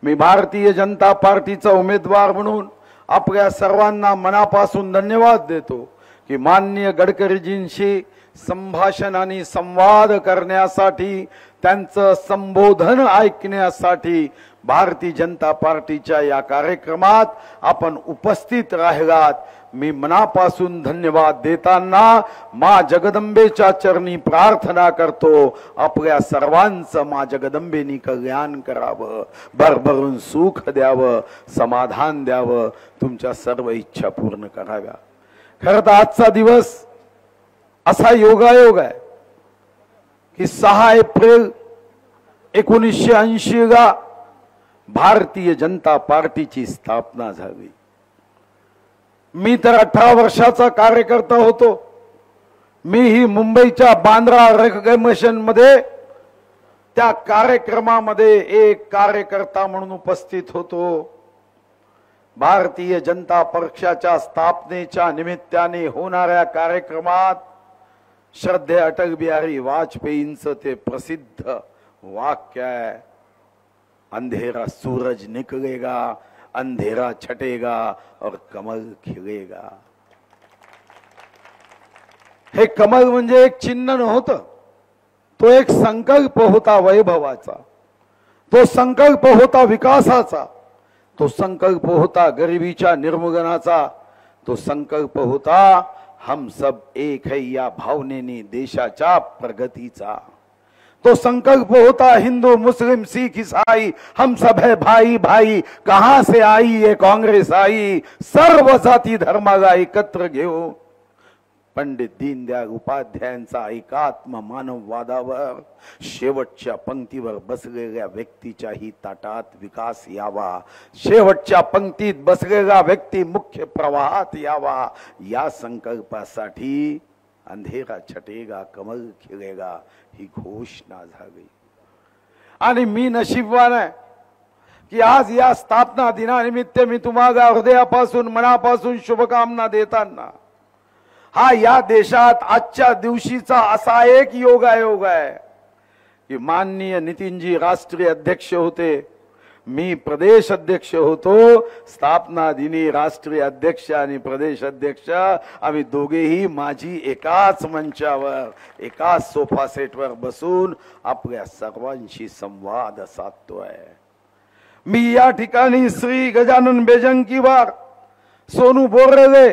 मी भारतीय जनता पार्टीचा उमेदवार म्हणून आपल्या सर्वांना मनापासून धन्यवाद देतो की माननीय गडकरीजींशी संभाषण आणि संवाद करण्यासाठी, त्यांचं संबोधन ऐकण्यासाठी भारतीय जनता पार्टीच्या या कार्यक्रमात आपण उपस्थित राहिलात। मी मनापासून धन्यवाद देताना माँ जगदंबेच्या चरणी प्रार्थना करतो, आपल्या सर्वांचं माँ जगदंबेनी कल्याण करावं, भरभरून सुख द्यावं, समाधान द्यावं, तुमच्या सर्व इच्छा पूर्ण कराव्या। खरं तर आजचा दिवस असा योगायोग आहे की 6 एप्रिल 1980 ला भारतीय जनता पार्टीची स्थापना झाली। मी तर 18 वर्षाचा कार्यकर्ता होतो। मी ही मुंबईच्या बांद्रा रेकग्निशन मध्ये त्या कार्यक्रमामध्ये एक कार्यकर्ता म्हणून उपस्थित होतो। भारतीय जनता पक्षाच्या स्थापनेच्या निमित्ताने होणाऱ्या कार्यक्रमात श्रद्धेय अटल बिहारी वाजपेयींचं ते प्रसिद्ध वाक्य आहे, अंधेरा सूरज निकलेगा, अंधेरा छटेगा और कमल खिलेगा। हे कमल म्हणजे एक चिन्ह नव्हतं, तो एक संकल्प होता वैभवाचा, तो संकल्प होता विकासाचा, तो संकल्प होता गरिबीच्या निर्मूलनाचा, तो संकल्प होता हम सब एक है या भावनेने देशाच्या प्रगतीचा, तो संकल्प होता हिंदू मुस्लिम सिख ईसाई हम सब है भाई भाई, कहां से आई ये कांग्रेस आई, सर्व जाती धर्माला एकत्र घेऊन पंडित दीनदयाळ उपाध्यायांचा एकात्म मानववादावर शेवटच्या पंक्तीवर बसलेल्या व्यक्तीच्याही ताटात विकास यावा, शेवटच्या पंक्तीत बसलेला व्यक्ती मुख्य प्रवाहात यावा, या संकल्पासाठी अंधेरा छटेगा कमल खिलेगा ही घोषणा झाली। आणि मी नशीबवान आहे की आज या स्थापना दिनानिमित्त मी तुम्हाला हृदयापासून मनापासून शुभकामना देताना हा या देशात आजच्या दिवशीचा असा एक योगायोग आहे की माननीय नितीनजी राष्ट्रीय अध्यक्ष होते, मी प्रदेश अध्यक्ष होतो। स्थापना दिनी राष्ट्रीय अध्यक्ष आणि प्रदेश अध्यक्ष आम्ही दोघेही माझी एकाच मंचावर एकाच सोफा सेटवर बसून आपल्या सर्वांशी संवाद साधतोय। मी या ठिकाणी श्री गजानन बेजंकीवार, सोनू बोर्रेले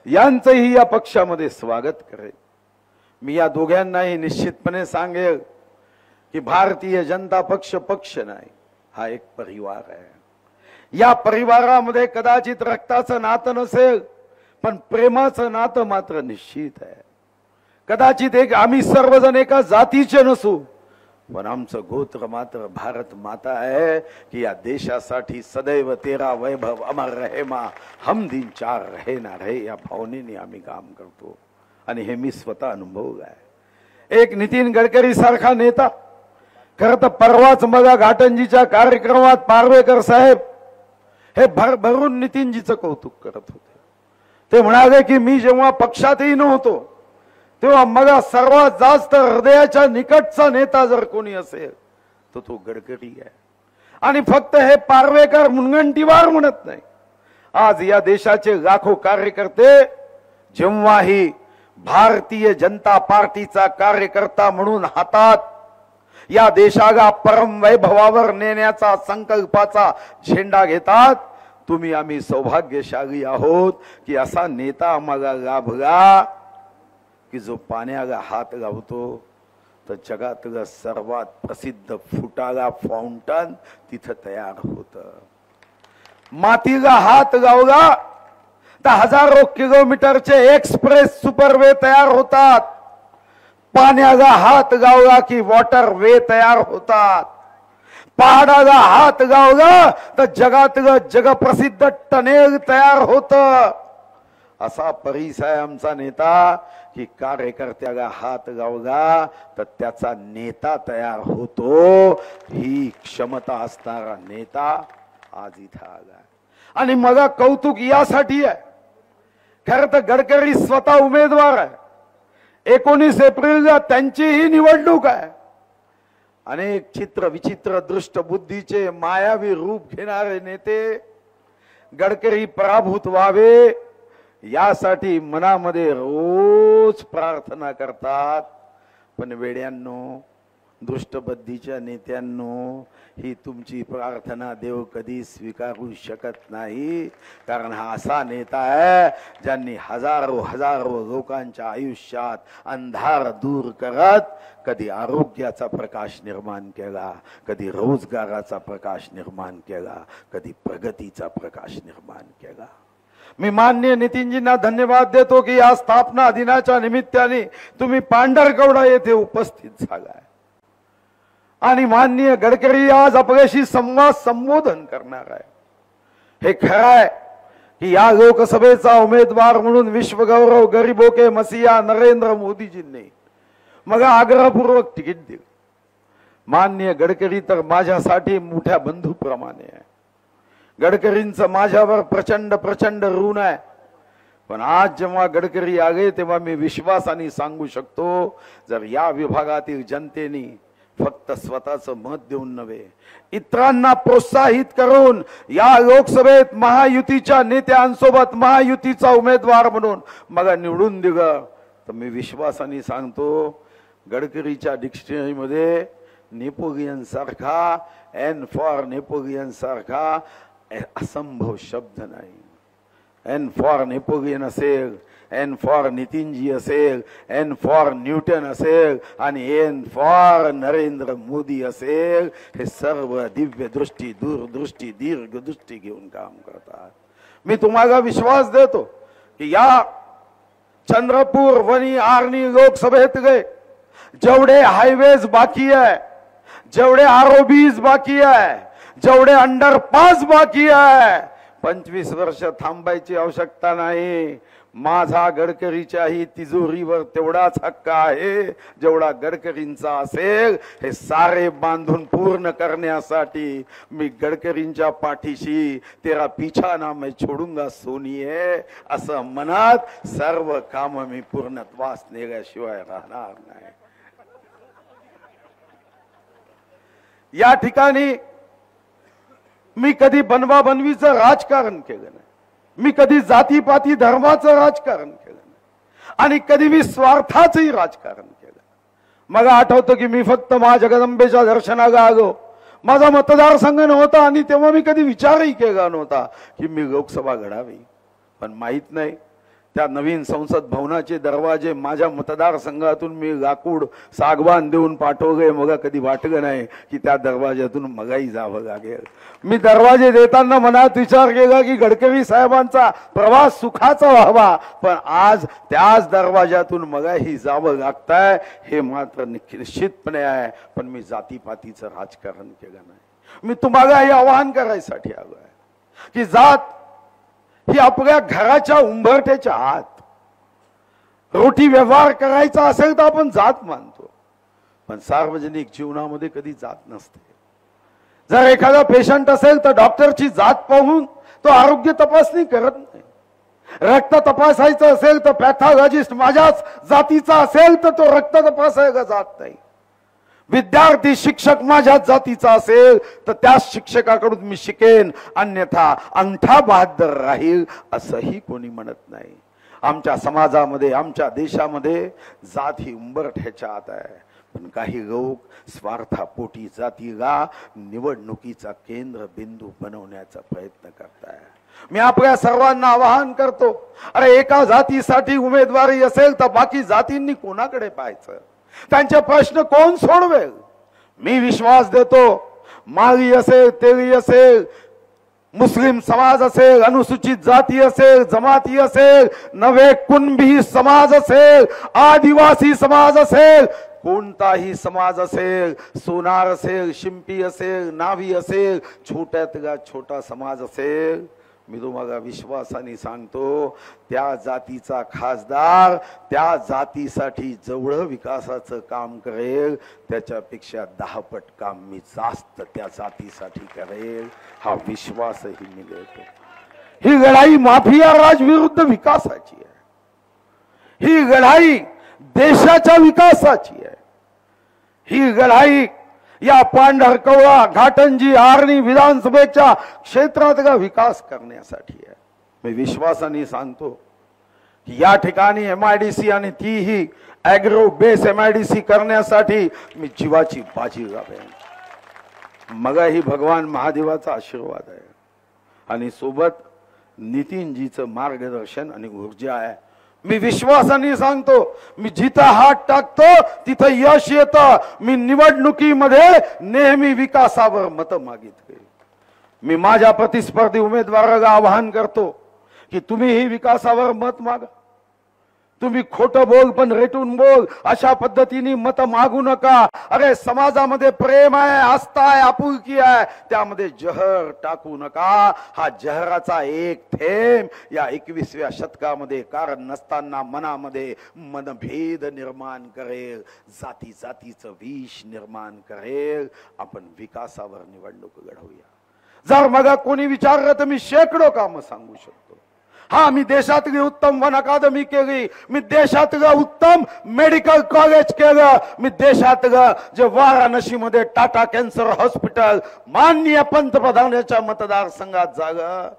यांचंही या पक्षामध्ये स्वागत करेल। मी या दोघांनाही निश्चितपणे सांगेल की भारतीय जनता पक्ष पक्ष नाही, हा एक परिवार आहे। या परिवारामध्ये कदाचित रक्ताचं नातं नसेल पण प्रेमाचं नातं मात्र निश्चित आहे। कदाचित एक आम्ही सर्वजण एका जातीचे नसू पण आमचं गोत्र मात्र भारत माता आहे की या देशासाठी सदैव तेरा वैभव अमर रहे मा, हम दिन चार रहे ना रहे, या भावनेने आम्ही काम करतो आणि हे मी स्वतः अनुभवलं आहे। एक नितीन गडकरी सारखा नेता, खरं तर परवाच मगा घाटंजीच्या कार्यक्रमात पारवेकर साहेब हे भरभरून नितीनजीचं कौतुक करत होते। ते म्हणाले की मी जेव्हा पक्षातही नव्हतो तेव्हा मगा सर्वात जास्त हृदयाच्या निकटचा नेता जर कोणी असेल तर तो गडकरी आहे। आणि फक्त हे पारवेकर मुनगंटीवार म्हणत नाही, आज या देशाचे लाखो कार्यकर्ते जेव्हाही भारतीय जनता पार्टीचा कार्यकर्ता म्हणून हातात या देशाला परम वैभवावर नेण्याचा संकल्पाचा झेंडा घेतात, तुम्ही आम्ही सौभाग्यशाली आहोत की असा नेता आम्हाला लाभला की जो पाण्याला हात लावतो तर जगातलं सर्वात प्रसिद्ध फुटाला फाउंटन तिथं तयार होतं। मातीला हात लावला तर हजारो किलोमीटरचे एक्सप्रेस सुपरवे तयार होतात, पाण्याला हात लावला की वॉटर वे तयार होतात, पहाडाला हात लावला तर जगातलं जगप्रसिद्ध टनेल तयार होतं। असा परिचय आमचा नेता की कार्यकर्त्याला हात लावला तर त्याचा नेता तयार होतो, ही क्षमता असणारा नेता आज इथं आला। आणि मला कौतुक यासाठी आहे, खरं तर गडकरी स्वतः उमेदवार आहे, 19 एप्रिलला त्यांचीही निवडणूक आहे, अनेक चित्र विचित्र दृष्ट बुद्धीचे मायावी रूप घेणारे नेते गडकरी पराभूत व्हावे यासाठी मनामध्ये रोज प्रार्थना करतात. पण वेड्यांनो, दृष्टबुद्धीच्या नेत्यांनो, ही तुमची प्रार्थना देव कधी स्वीकारू शकत नाही. कारण हा असा नेता आहे ज्यांनी हजारो हजारो लोकांच्या आयुष्यात अंधार दूर करत कधी आरोग्याचा प्रकाश निर्माण केला, कधी रोजगाराचा प्रकाश निर्माण केला, कधी प्रगतीचा प्रकाश निर्माण केला. मी माननीय नितीनजींना धन्यवाद देतो की या स्थापना दिनाच्या निमित्ताने तुम्ही पांढरकवडा येथे उपस्थित झालाय आणि माननीय गडकरी आज आपल्याशी संबोधन करणार आहे. हे खरं आहे की या लोकसभेचा उमेदवार म्हणून विश्वगौरव गरीबों के मसीहा नरेंद्र मोदीजींनी मला आग्रहपूर्वक तिकीट दिले. माननीय गडकरी तर माझ्यासाठी मोठ्या बंधूप्रमाणे आहे. गडकरींचं माझ्यावर प्रचंड प्रचंड ऋण आहे. पण आज जेव्हा गडकरी आले तेव्हा मी विश्वासाने सांगू शकतो, जर या विभागातील जनतेने फक्त स्वतःचं मत देऊन नव्हे इतरांना प्रोत्साहित करून या लोकसभेत महायुतीच्या नेत्यांसोबत महायुतीचा उमेदवार म्हणून मला निवडून दिलं, तर मी विश्वासाने सांगतो गडकरीच्या डिक्शनरीमध्ये नेपोलियन सारखा, एन फॉर नेपोलियन सारखा असंभव शब्द नाही. एन फॉर नेपोलियन असेल, एन फॉर नितीनजी असेल, एन फॉर न्यूटन असेल आणि एन फॉर नरेंद्र मोदी असेल. हे सर्व दिव्य दृष्टी, दूरदृष्टी, दीर्घदृष्टी घेऊन काम करतात. मी तुम्हाला विश्वास देतो की या चंद्रपूर वनी आर्णी लोकसभेत गए जेवढे हायवेज बाकी आहे, जेवढे आरओबीज बाकी आहे, जेवढे अंडरपास बाकी आहे, 25 वर्ष थांबायची आवश्यकता नाही. माझा गडकरीच्याही तिजोरीवर तेवढाच हक्क आहे जेवढा गडकरींचा असेल. हे सारे बांधून पूर्ण करण्यासाठी मी गडकरींच्या पाठीशी तेरा पीछा ना मैं छोडूंगा सोनिये असं म्हणत सर्व काम मी पूर्णत्वास नेल्याशिवाय राहणार नाही. या ठिकाणी मी कधी बनवाबनवीचं राजकारण केलं नाही. मी कधी जातीपाती धर्माचं राजकारण केलं नाही आणि कधी मी स्वार्थाचंही राजकारण केलं. मला आठवतं की मी फक्त मा जगदंबेच्या दर्शनाला आलो. माझा मतदारसंघ नव्हता आणि तेव्हा मी कधी विचारही केला नव्हता की मी लोकसभा घडावी. पण माहित नाही त्या नवीन संसद भवनाचे दरवाजे माझ्या मतदारसंघातून मी लाकूड सागवान देऊन पाठवले. मग कधी वाटलं नाही की त्या दरवाज्यातून मगाही जावं लागेल. मी दरवाजे देताना मनात विचार केला की गडकरी साहेबांचा प्रवास सुखाचा व्हावा, पण आज त्याच दरवाज्यातून मगाही जावं लागतंय हे मात्र निश्चितपणे आहे. पण मी जातीपातीचं राजकारण केलं नाही. मी तुम्हाला हे आवाहन करायसाठी आलो आहे की जात ही आपल्या घराच्या उंबरठ्याच्या आत. रोटी व्यवहार करायचा असेल तर आपण जात मानतो, पण सार्वजनिक जीवनामध्ये कधी जात नसते. जर एखादा पेशंट असेल तर डॉक्टरची जात पाहून तो आरोग्य तपासणी करत नाही. रक्त तपासायचं असेल तर पॅथॉलॉजिस्ट माझ्याच जातीचा असेल तर तो रक्त तपासायला जात नाही. विद्यार्थी शिक्षक माझ्या जातीचा असेल तर त्या शिक्षकाकडून मी शिकेन, अन्यथा अंगठा बहादर राहील असंही कोणी म्हणत नाही. आमच्या समाजामध्ये, आमच्या देशामध्ये जात ही उंबरठ्याच्या आत आहे. पण काही लोक स्वार्थापोटी जातीला निवडणुकीचा केंद्र बिंदू बनवण्याचा प्रयत्न करताय. मी आपल्या सर्वांना आवाहन करतो, अरे एका जातीसाठी उमेदवारी असेल तर बाकी जातींनी कोणाकडे पाहायचं? त्यांचे प्रश्न कोण सोडवेल? मी विश्वास देतो, माळी असेल, तेली असेल, मुस्लिम समाज असेल, अनुसूचित जाती असेल, जमाती असेल, नवे कुणबी समाज असेल, आदिवासी समाज असेल, कोणताही समाज असेल, सोनार असेल, शिंपी असेल, नावी असेल, छोट्यातला छोटा समाज असेल, मी तुम्हाला विश्वासाने सांगतो त्या जातीचा खासदार त्या जातीसाठी जेवढं विकासाचं काम करेल त्याच्यापेक्षा 10 पट काम मी जास्त त्या जातीसाठी करेल, हा विश्वासही मी देतो. ही लढाई माफिया राज विरुद्ध विकासाची आहे. ही लढाई देशाच्या विकासाची आहे. ही लढाई या पांढरकवळा घाटंजी आर्णी विधानसभेच्या क्षेत्रातला विकास करण्यासाठी आहे। मी विश्वासाने सांगतो की या ठिकाणी MIDC आणि तीही ॲग्रो बेस MIDC करण्यासाठी मी जीवाची बाजी लावेन। मग ही भगवान महादेवाचा आशीर्वाद आहे आणि सोबत नितीनजीचं मार्गदर्शन आणि ऊर्जा आहे। मी विश्वासाने सांगतो, मी जिथं हात टाकतो तिथं यश येतं। मी निवडणुकीमध्ये नेहमी विकासावर मत मागितले। मी माझ्या प्रतिस्पर्धी उमेदवाराला आवाहन करतो की तुम्ही ही विकासावर मत मागा। तुम्ही खोटं बोल पण रेटून बोल अशा पद्धतीने मत मागू नका। अरे समाजामध्ये प्रेम आहे, आस्था आहे, आपुलकी आहे, त्यामध्ये जहर टाकू नका। हा जहराचा एक थेंब या 21व्या शतकामध्ये कारण नसताना मनामध्ये मनभेद निर्माण करेल, जाती जातीचं विष निर्माण करेल। आपण विकासावर निवडणूक लढवूया। जर मग कोणी विचारलं तर मी शेकडो कामं सांगू शकतो। हा, मी देशातली उत्तम वन अकादमी केली, मी देशातलं उत्तम मेडिकल कॉलेज केलं, मी देशातलं जे वाराणसीमध्ये टाटा कॅन्सर हॉस्पिटल माननीय पंतप्रधानांच्या मतदारसंघात झालं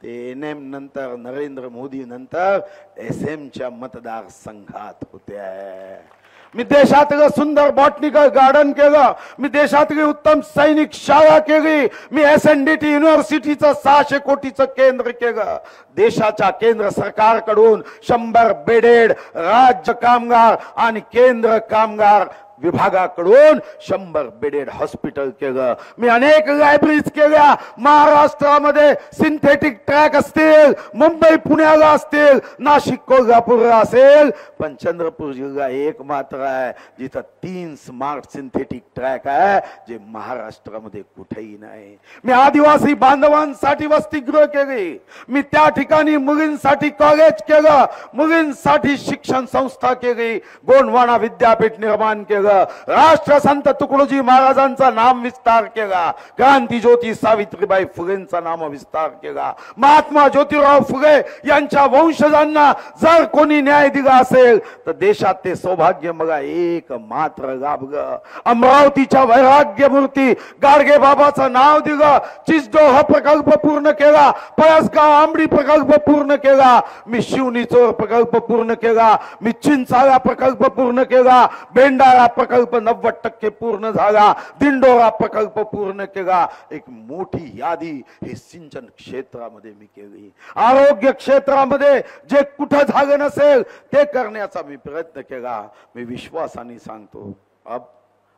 ते NM नंतर नरेंद्र मोदी नंतर SM मतदारसंघात होते। मी देशातलं सुंदर बॉटनिकल गार्डन केलं, मी देशातली उत्तम सैनिक शाळा केली, मी SNDT युनिव्हर्सिटीचं 600 कोटीचं केंद्र केलं। देशाच्या केंद्र सरकारकडून 100 बेडेड राज्य कामगार आणि केंद्र कामगार विभागाकडून 100 बेडेड हॉस्पिटल केलं। मी अनेक लायब्ररीज केल्या। महाराष्ट्रामध्ये सिंथेटिक ट्रॅक असतील, मुंबई पुण्याला असतील, नाशिक कोल्हापूरला असेल, पण चंद्रपूर जिल्हा एक मात्र आहे जिथं 3 स्मार्ट सिंथेटिक ट्रॅक आहे जे महाराष्ट्रामध्ये कुठेही नाही। मी आदिवासी बांधवांसाठी वसतिगृह केली, मी त्या ठिकाणी मुलींसाठी कॉलेज केलं, मुलींसाठी शिक्षण संस्था केली, गोंडवाना विद्यापीठ निर्माण केलं, राष्ट्रसंत तुकडोजी महाराजांचा नाम विस्तार केला, क्रांती ज्योती सावित्रीबाई फुलेंचा नाम विस्तार केला, महात्मा ज्योतिराव फुले यांच्या वंशजांना जर कोणी न्याय दिला असेल तर देशात ते सौभाग्य बघा एक मात्र लाभलं। अमरावतीच्या वैराग्य मूर्ती गाडगे बाबाचं नाव दिलं, चिचडोह प्रकल्प पूर्ण केला, पळसगाव आंबडी प्रकल्प पूर्ण केला, मी शिवनी चोर प्रकल्प पूर्ण केला, मी चिंचाळा प्रकल्प पूर्ण केला, बेंडाळा प्रकल्प 90% पूर्ण झाला, दिंडोरा प्रकल्प पूर्ण केला। एक मोठी यादी हे सिंचन क्षेत्रामध्ये मी केली। आरोग्य क्षेत्रामध्ये जे कुठं झालं नसेल ते करण्याचा मी प्रयत्न केला। मी विश्वासाने सांगतो, अब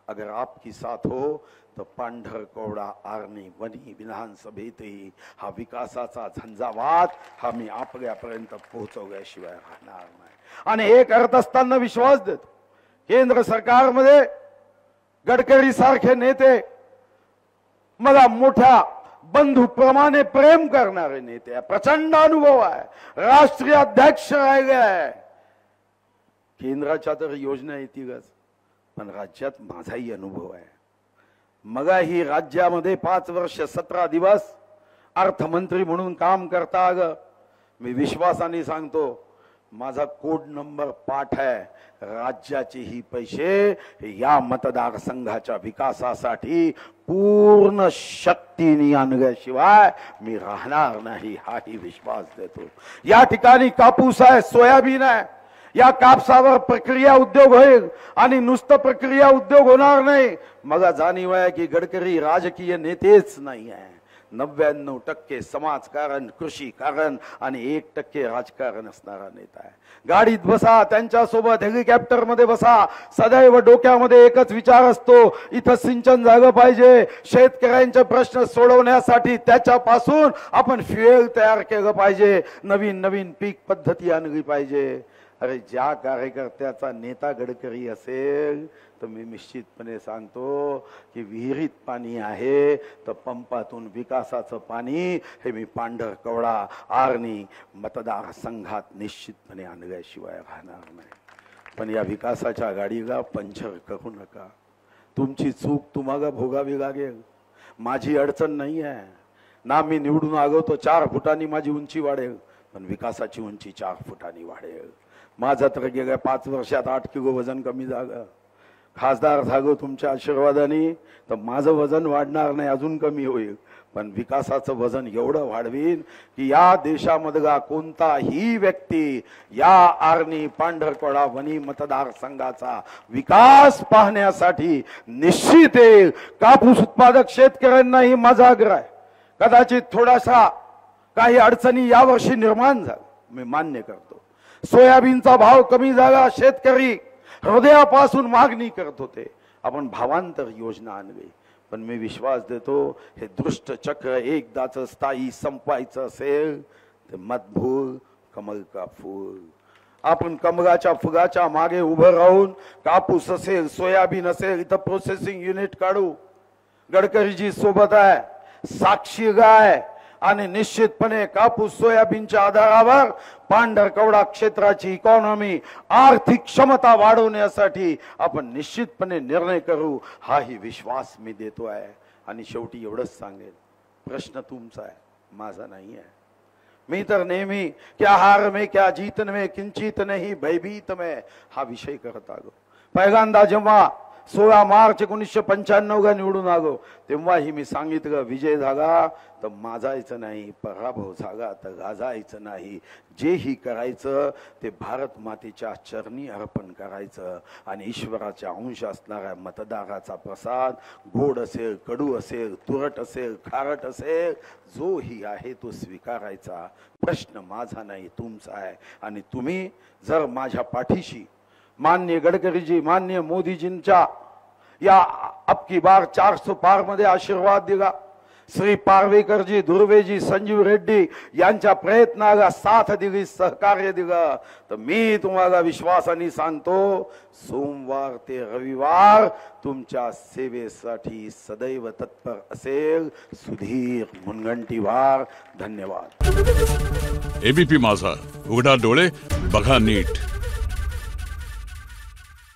अगर आपकी साथ हो तो पांढरकवडा आर्णी वनी विधानसभेतही हा विकासाचा झंझावात हा मी आपल्यापर्यंत पोहोचवल्याशिवाय राहणार नाही। आणि हे करत असताना विश्वास देतो, केंद्र सरकारमध्ये गडकरी सारखे नेते, मला मोठ्या बंधूप्रमाणे प्रेम करणारे नेते, प्रचंड अनुभव आहे, राष्ट्रीय अध्यक्ष राहिले आहे। केंद्राच्या तर योजना येतीलच, पण राज्यात माझाही अनुभव आहे। मग ही राज्यामध्ये 5 वर्ष 17 दिवस अर्थमंत्री म्हणून काम करता आलं। मी विश्वासाने सांगतो, माझा कोड नंबर पाठ आहे, राज्याचे ही पैसे या मतदारसंघाच्या विकासासाठी पूर्ण शक्तीने आणल्याशिवाय मी राहणार नाही, हाही विश्वास देतो। या ठिकाणी कापूस आहे, सोयाबीन आहे, या कापसावर प्रक्रिया उद्योग होईल आणि नुसतं प्रक्रिया उद्योग होणार नाही। मला जाणीव आहे की गडकरी राजकीय नेतेच नाही आहे, 99% समाजकारण, कृषी कारण आणि 1% राजकारण असणारा नेता आहे। गाडीत बसा, त्यांच्यासोबत हेलिकॉप्टर मध्ये बसा, सदैव डोक्यामध्ये एकच विचार असतो, इथं सिंचन झालं पाहिजे, शेतकऱ्यांचे प्रश्न सोडवण्यासाठी त्याच्यापासून आपण फ्युएल तयार केलं पाहिजे, नवीन नवीन पीक पद्धती आणली पाहिजे। अरे ज्या कार्यकर्त्याचा नेता गडकरी असेल तर मी निश्चितपणे सांगतो की विहिरीत पाणी आहे तर पंपातून विकासाचं पाणी हे मी पांढरकवडा आर्णी मतदारसंघात निश्चितपणे आणल्याशिवाय राहणार नाही। पण या विकासाच्या गाडीला पंचर करू नका, तुमची चूक तुम्हाला भोगावी लागेल। माझी अडचण नाही आहे ना, मी निवडून आलो तो 4 फुटांनी माझी उंची वाढेल, पण विकासाची उंची 4 फुटांनी वाढेल। माझं तर गेल्या 5 वर्षात 8 किलो वजन कमी झालं, खासदार झालो तुमच्या आशीर्वादाने तर माझं वजन वाढणार नाही, अजून कमी होईल, पण विकासाचं वजन एवढं वाढवीन की या देशामधला कोणताही व्यक्ती या आर्णी पांढरकवडा वनी मतदारसंघाचा विकास पाहण्यासाठी निश्चित येईल. कापूस उत्पादक शेतकऱ्यांनाही माझा आग्रह आहे. कदाचित थोडासा काही अडचणी यावर्षी निर्माण झाल्या, मी मान्य करतो. सोयाबीनचा भाव कमी झाला, शेतकरी हृदयापासून मागणी करत होते. आपण भावांतर योजना आणली, पण मी विश्वास देतो हे दृष्ट चक्र एकदाच स्थायी संपवायचं असेल तर मतभूर कमल का फूल. आपण कमळाच्या फुगाच्या मागे उभं राहून कापूस असेल सोयाबीन असेल इथं प्रोसेसिंग युनिट काढू. गडकरीजी सोबत आहे, साक्षी गाय, आणि निश्चितपणे कापूस सोयाबीनच्या आधारावर पांढरकवडा क्षेत्राची इकॉनॉमी आर्थिक क्षमता वाढवण्यासाठी आपण निश्चितपणे निर्णय करू, हाही विश्वास मी देतो आहे. आणि शेवटी एवढंच सांगेल, प्रश्न तुमचा आहे, माझा नाही आहे. मी तर नेहमी क्या हार में क्या जीतन में किंचित नहीं भयभीत में हा विषय करत आलो. पहिल्यांदा जेव्हा 16 मार्च 1995 निवडून आलो तेव्हाही मी सांगितलं, विजय झाला तर माजायचं नाही, पराभव झाला तर गाजायचं नाही. जेही करायचं ते भारत मातेच्या चरणी अर्पण करायचं आणि ईश्वराच्या अंश असणाऱ्या मतदाराचा प्रसाद गोड असेल, कडू असेल, तुरट असेल, खारट असेल, जो ही आहे तो स्वीकारायचा. प्रश्न माझा नाही, तुमचा आहे. आणि तुम्ही जर माझ्या पाठीशी माननीय गडकरीजी, माननीय मोदीजींच्या या अबकी बार 400 पार मध्ये आशीर्वाद दिला, श्री पार्वेकरजी, धुर्वेजी, संजीव रेड्डी यांच्या प्रयत्नाला साथ दिली, सहकार्य दिलं, तर मी तुम्हाला विश्वासाने सांगतो सोमवार ते रविवार तुमच्या सेवेसाठी सदैव तत्पर असेल. सुधीर मुनगंटीवार. धन्यवाद. एबीपी माझा, उघडा डोळे बघा नीट.